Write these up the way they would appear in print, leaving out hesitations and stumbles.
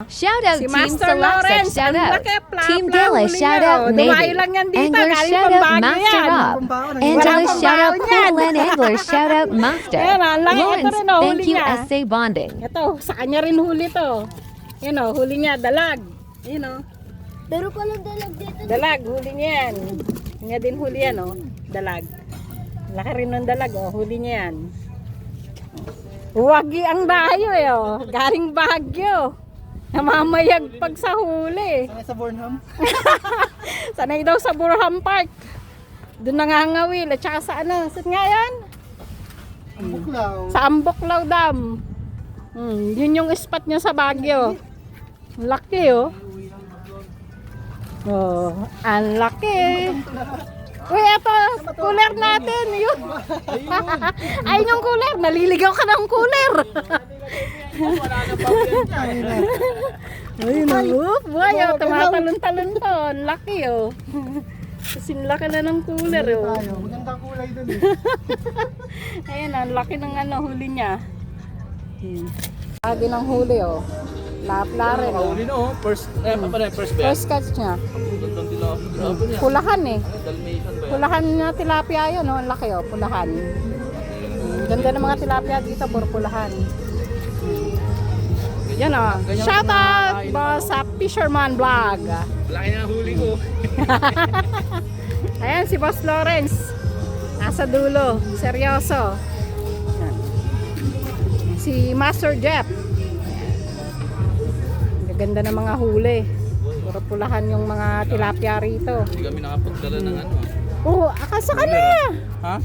Shout out Si Team Master Selecta, Lawrence, shout ang out laki, Team pla-pla, Gala, huli shout niyo. out Dumayo Navy, lang yan dito, Angler, galing shout out Pampanga Master yan. Rob, Walang Angela, shout out pambaon yan. Coolin Angler, shout out Master, Ayan, ang laki. Ito Lawrence, rin, oh, thank huli you niya. SA Bonding. Ito, sa kanya rin huli to. Yan o, huli niya, dalag. Yan o, Pero palang dalag dito. dalag, huli niya yan. Niya din huli yan o, dalag. Laki rin ng dalag o, huli niya yan. Wagi ang dayo eh o, galing Baguio. Namamayag pag sa huli. Sa Bornham? Sanay daw sa Burham Park. Doon nangangawil. At saka sa ano, saan nga yan? Buklaw. Sa Amboklaw Dam. Yun yung spot niya sa Baguio. Laki oh. Oh, ang laki. Uy, eto, cooler natin. Yun. Ayun yung cooler. Naliligaw ka ng cooler. Ayun oh. Buhay oh. Tumatalon-talon to. Ang laki oh. Kasing laki na ng cooler oh. Magandang kulay dun eh. Ayan, ang laki ng ano, huli niya. Lagi ng huli oh. Lapla rin oh. Huli na oh. First best. First catch niya. Gandang tilapia. Grabe niya. Pulahan eh. Dalmatian ba yan? Pulahan na tilapia yun oh. Ang laki oh, pulahan. Ganda ng mga tilapia dito, puro pulahan. Yan oh. Shout out boss sa Fisherman Vlog. Laki na huli ko. Ayan si Boss Lawrence. Nasa dulo. Seryoso. Yan. Si Master Jeff. Ganda ng mga huli. Puro pulahan yung mga tilapia rito. Hindi kami nakapagdala ng ano. Oh, akasa ka na. Ha?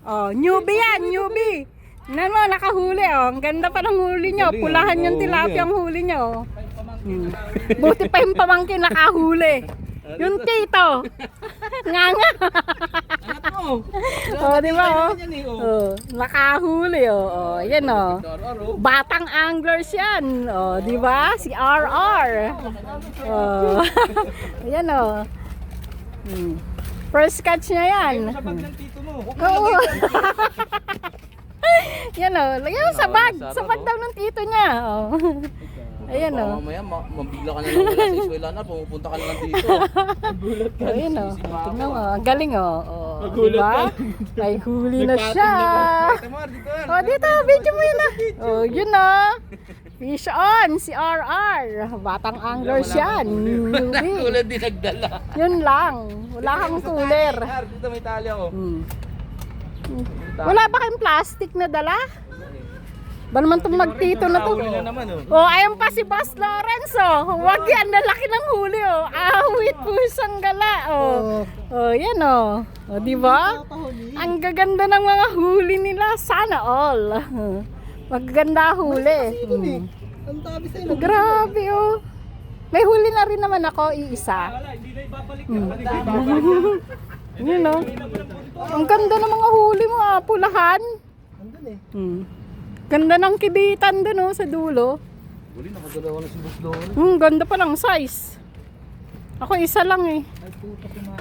Oh, newbie yan, newbie. Tingnan mo, nakahuli oh. Ang ganda pa ng huli nyo. Pulahan yung tilapia ang huli nyo. Buti pa yung pamangkin nakahuli. Yung tito. Nga nga. Oh, di ba oh? Oh, nakahuli oh. Oh, yan oh. Batang anglers yan. Oh, di ba? Si RR. Oh. Yan oh. First catch niya yan. Oo. Yan o. Lagyan mo sa bag. Sa bag daw ng tito niya. Oh. Ayan o. Mamaya mabigla ka na lang wala sa eskwela na. Pumupunta ka na lang dito. Ayan o. Tingnan mo. Ang galing o. Oh. Diba? May huli na siya. O dito. Video mo yun na. O yun o. Fish on. Si RR. Batang anglers yan. Kulad din nagdala. Yun lang. Wala kang cooler. Dito may tali ako. Wala ba kayong plastic na dala? Ba naman itong magtito na to? Huli na naman oh. Oh, ayun pa si Boss Lawrence oh. Wag yan, nalaki ng huli oh. Awit pusang gala oh. Oh, yan oh. Oh, di ba? Ang gaganda ng mga huli nila. Sana all. Magaganda huli. Ang tabi sa'yo. Grabe oh. May huli na rin naman ako, iisa. Yun oh. Ang ganda ng mga huli mo ah, pulahan. Andun eh. Ganda ng kibitan dun oh, sa dulo. Huli, nakadalawa na si Boss Lawrence. Ganda pa ng size. Ako isa lang eh.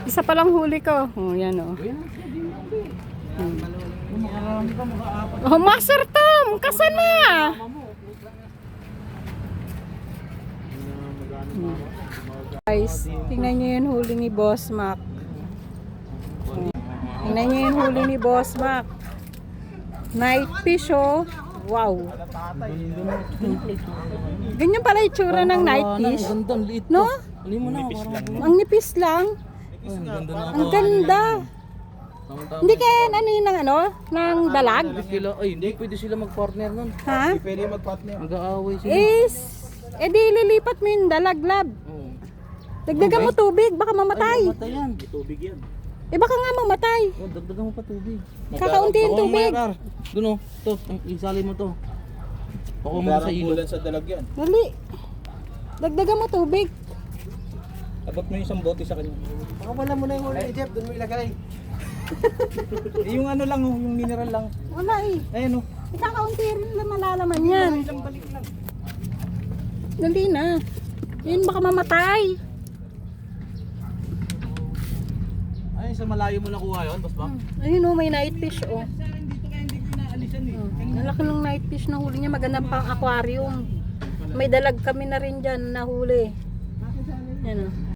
Isa pa lang huli ko. Oh, yan oh. Oh, Master Tom, kasan na? Guys, tingnan nyo yung huli ni Boss Mac. Tingnan nyo yung huli ni Boss Mac. Night fish oh. Wow. Ganyan pala itsura ng night fish. Ang ganda, ang liit. No? Ano mo na? Ang nipis lang. Ang ganda na. Ang ganda. Hindi kaya ano yun ng ano? Ng dalag? Hindi pwede sila mag-partner nun. Ha? Pwede mag-partner. Mag-aaway sila. Di ililipat mo yung dalag lab. Oo. Dagdagan mo tubig, baka mamatay. Matay yan. Tubig yan. Baka nga mamatay. Oh, dagdagan mo pa tubig. Kakaunti yung tubig. Doon oh. Ito, isali mo to. Baka mo sa ilog. sa dalag yan. Dali. Dagdagan mo tubig. Abot mo yung isang bote sa kanya. Baka wala mo na yung huli, Jeff. Doon mo ilagay. Yung ano lang oh, yung mineral lang. Wala eh. Ayun oh. Kakaunti rin na malalaman yan. Ilang balik lang. Dali na. Yun baka mamatay. Ay, sa malayo mo nakuha yun, boss ba? Ayun oh, may night fish oh. Dito kaya hindi ko inaalisan eh. Ang laki ng night fish na huli niya. Maganda pang aquarium. May dalag kami na rin dyan na huli. Yan o.